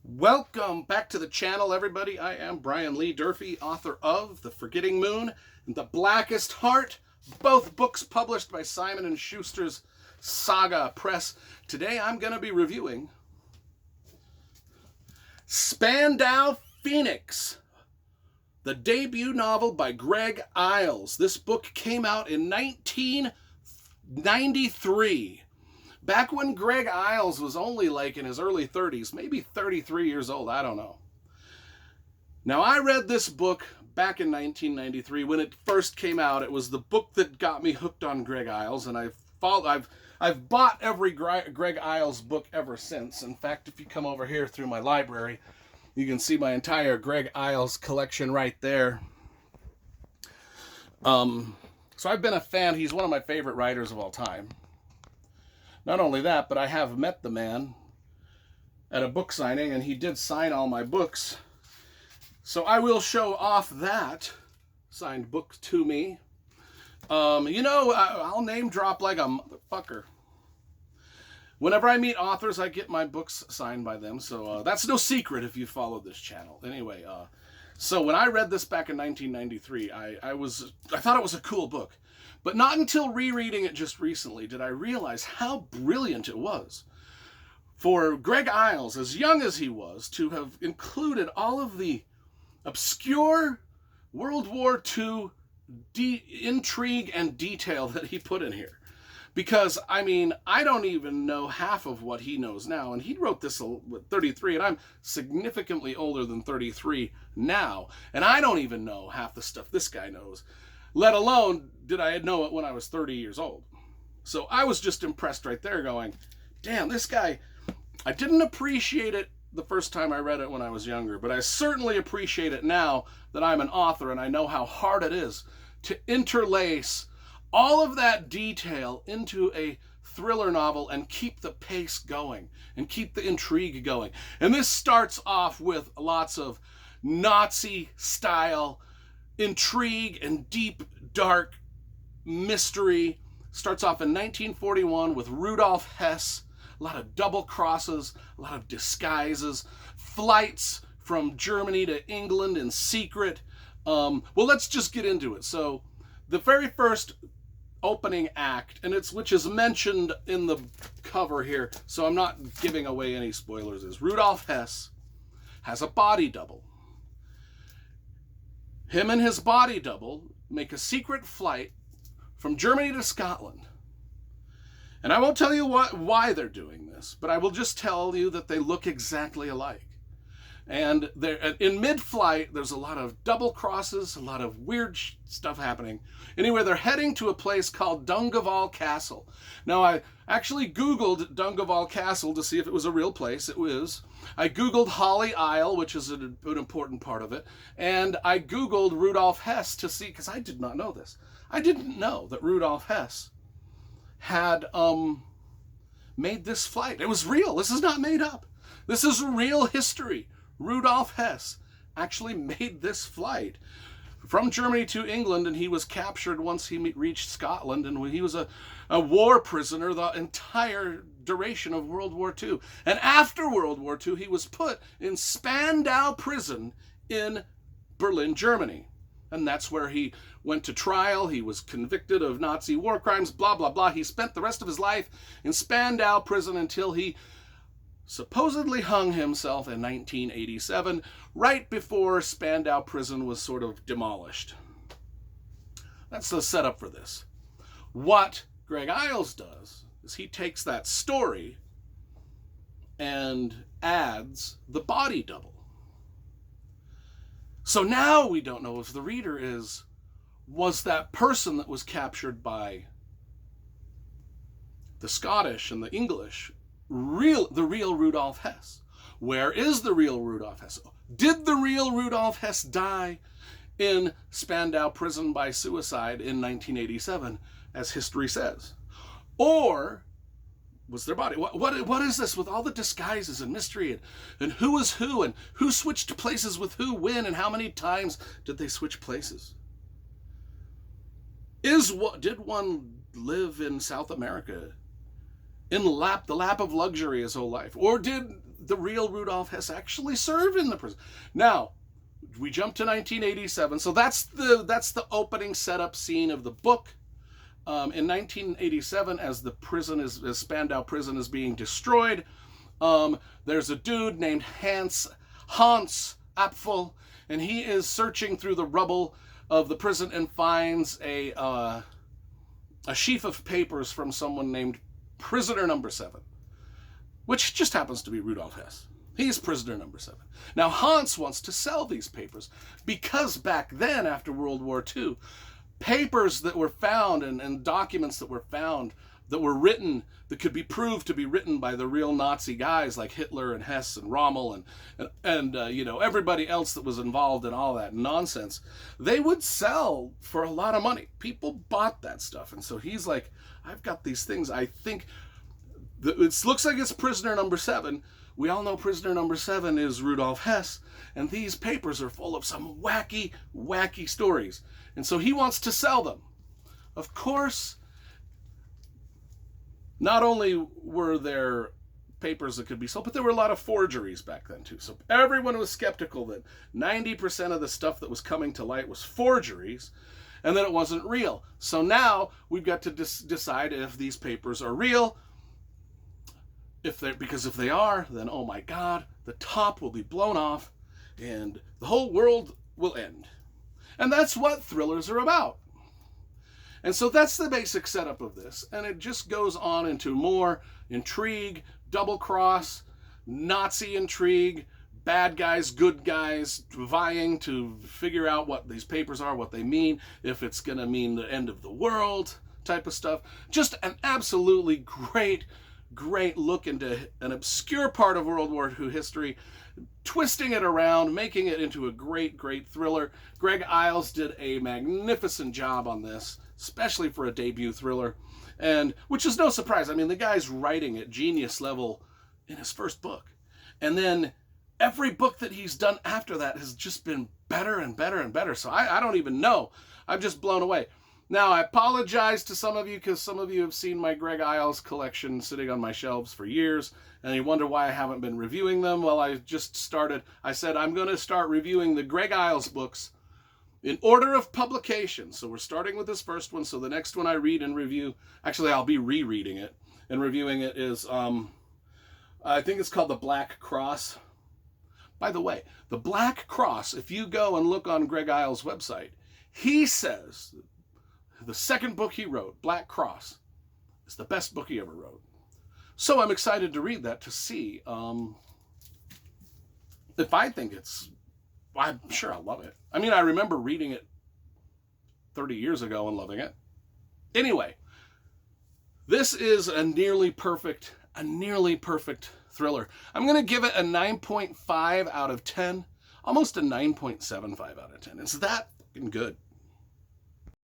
Welcome back to the channel, everybody. I am Brian Lee Durfee, author of The Forgetting Moon and The Blackest Heart, both books published by Simon & Schuster's Saga Press. Today I'm going to be reviewing Spandau Phoenix, the debut novel by Greg Iles. This book came out in 1993. Back when Greg Iles was only like in his early 30s, maybe 33 years old, I don't know. Now, I read this book back in 1993 when it first came out. It was the book that got me hooked on Greg Iles, and I've bought every Greg Iles book ever since. In fact, if you come over here through my library, you can see my entire Greg Iles collection right there. So I've been a fan. He's one of my favorite writers of all time. Not only that, but I have met the man at a book signing, and he did sign all my books. So I will show off that signed book to me. I'll name drop like a motherfucker. Whenever I meet authors, I get my books signed by them. So that's no secret if you follow this channel. Anyway, so when I read this back in 1993, I thought it was a cool book. But not until rereading it just recently did I realize how brilliant it was. For Greg Iles, as young as he was, to have included all of the obscure World War II intrigue and detail that he put in here. Because, I mean, I don't even know half of what he knows now. And he wrote this at 33, and I'm significantly older than 33 now. And I don't even know half the stuff this guy knows. Let alone did I know it when I was 30 years old. So I was just impressed right there going, damn, this guy, I didn't appreciate it the first time I read it when I was younger, but I certainly appreciate it now that I'm an author and I know how hard it is to interlace all of that detail into a thriller novel and keep the pace going and keep the intrigue going. And this starts off with lots of Nazi-style intrigue and deep, dark mystery. Starts off in 1941 with Rudolf Hess. A lot of double crosses, a lot of disguises, flights from Germany to England in secret. Well, let's just get into it. So the very first opening act, which is mentioned in the cover here, so I'm not giving away any spoilers, is Rudolf Hess has a body double. Him and his body double make a secret flight from Germany to Scotland. And I won't tell you why they're doing this, but I will just tell you that they look exactly alike. And in mid-flight, there's a lot of double crosses, a lot of weird stuff happening. Anyway, they're heading to a place called Dungaval Castle. Now, I actually Googled Dungaval Castle to see if it was a real place. It was. I Googled Holly Isle, which is an important part of it. And I Googled Rudolf Hess to see, because I did not know this. I didn't know that Rudolf Hess had made this flight. It was real. This is not made up. This is real history. Rudolf Hess actually made this flight from Germany to England, and he was captured once he reached Scotland, and he was a war prisoner the entire duration of World War II. And after World War II, he was put in Spandau prison in Berlin, Germany. And that's where he went to trial. He was convicted of Nazi war crimes, blah, blah, blah. He spent the rest of his life in Spandau prison until he supposedly hung himself in 1987, right before Spandau prison was sort of demolished. That's the setup for this. What Greg Iles does is he takes that story and adds the body double. So now we don't know if the reader was that person that was captured by the Scottish and the English the real Rudolf Hess. Where is the real Rudolf Hess? Did the real Rudolf Hess die in Spandau prison by suicide in 1987, as history says? Or was their body? What is this with all the disguises and mystery and who is who and who switched places with who when and how many times did they switch places? Did one live in South America in the lap of luxury his whole life? Or did the real Rudolf Hess actually served in the prison. Now, we jump to 1987. So that's the opening setup scene of the book. In 1987, as the prison as Spandau prison is being destroyed, there's a dude named Hans Apfel, and he is searching through the rubble of the prison and finds a sheaf of papers from someone named Prisoner Number 7, which just happens to be Rudolf Hess. He's prisoner number 7. Now, Hans wants to sell these papers because back then, after World War II, papers that were found and documents that were found that were written, that could be proved to be written by the real Nazi guys like Hitler and Hess and Rommel and everybody else that was involved in all that nonsense, they would sell for a lot of money. People bought that stuff. And so he's like, I've got these things. I think it looks like it's prisoner number 7. We all know prisoner number 7 is Rudolf Hess, and these papers are full of some wacky, wacky stories. And so he wants to sell them. Of course, not only were there papers that could be sold, but there were a lot of forgeries back then too. So everyone was skeptical that 90% of the stuff that was coming to light was forgeries, and that it wasn't real. So now we've got to decide if these papers are real. Because if they are, then oh my God, the top will be blown off and the whole world will end. And that's what thrillers are about. And so that's the basic setup of this. And it just goes on into more intrigue, double cross, Nazi intrigue, bad guys, good guys, vying to figure out what these papers are, what they mean, if it's going to mean the end of the world type of stuff. Just an absolutely great look into an obscure part of World War II history, twisting it around, making it into a great thriller. Greg Iles did a magnificent job on this, especially for a debut thriller, and which is no surprise. I mean, the guy's writing at genius level in his first book, and then every book that he's done after that has just been better and better and better. So I don't even know. I'm just blown away. Now, I apologize to some of you because some of you have seen my Greg Iles collection sitting on my shelves for years, and you wonder why I haven't been reviewing them. Well, I just started. I said I'm going to start reviewing the Greg Iles books in order of publication. So we're starting with this first one. So the next one I read and review, actually I'll be rereading it and reviewing it, is, I think it's called The Black Cross. By the way, The Black Cross, if you go and look on Greg Iles' website, he says the second book he wrote, Black Cross, is the best book he ever wrote. So I'm excited to read that to see if I think I'm sure I'll love it. I mean, I remember reading it 30 years ago and loving it. Anyway, this is a nearly perfect thriller. I'm going to give it a 9.5 out of 10, almost a 9.75 out of 10. It's that fucking good.